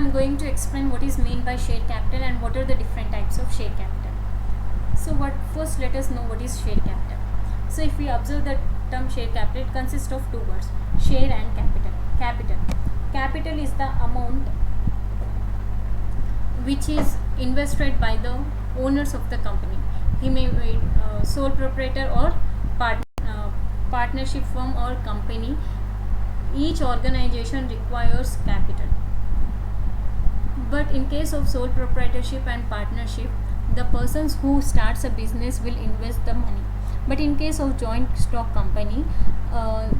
I'm going to explain what is meant by share capital and what are the different types of share capital. So first let us know what is share capital. So if we observe the term share capital, it consists of two words, share and capital. Capital is the amount which is invested by the owners of the company. He may be sole proprietor or partnership firm or company. Each organization requires capital. But in case of sole proprietorship and partnership, the persons who starts a business will invest the money. But in case of joint stock company,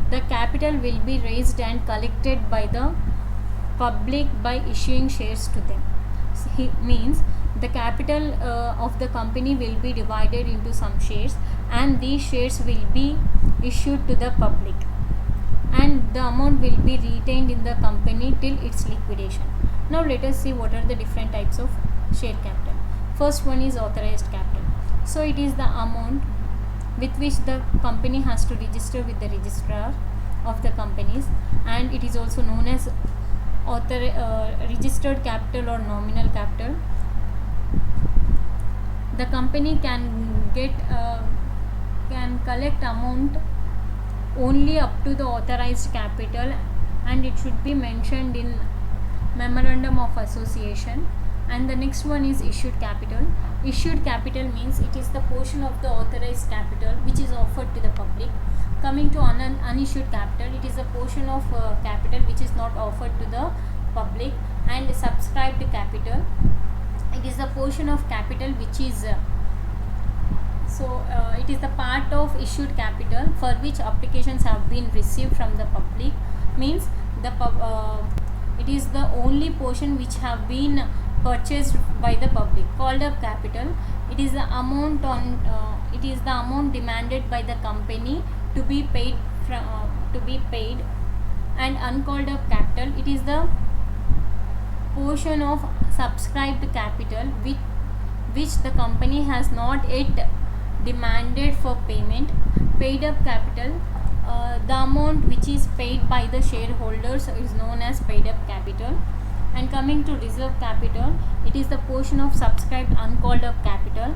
the capital will be raised and collected by the public by issuing shares to them. He means the capital of the company will be divided into some shares, and these shares will be issued to the public, and the amount will be retained in the company till its liquidation. Now let us see what are the different types of share capital. First one is authorized capital. So it is the amount with which the company has to register with the registrar of the companies, and it is also known as registered capital or nominal capital. The company can collect amount only up to the authorized capital, and it should be mentioned in memorandum of association. And the next one is issued capital. Issued capital means it is the portion of the authorized capital which is offered to the public. Coming to unissued capital, it is a portion of capital which is not offered to the public. And subscribed capital, it is a portion of capital which is it is the part of issued capital for which applications have been received from the public. Means it is the only portion which have been purchased by the public. Called up capital, it is the amount demanded by the company to be paid And uncalled up capital, it is the portion of subscribed capital which the company has not yet demanded for payment. Paid up capital, the amount which is paid by the shareholders is known as paid up capital. And coming to reserve capital, it is the portion of subscribed uncalled up capital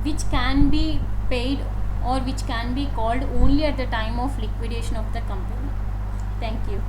which can be paid or which can be called only at the time of liquidation of the company. Thank you.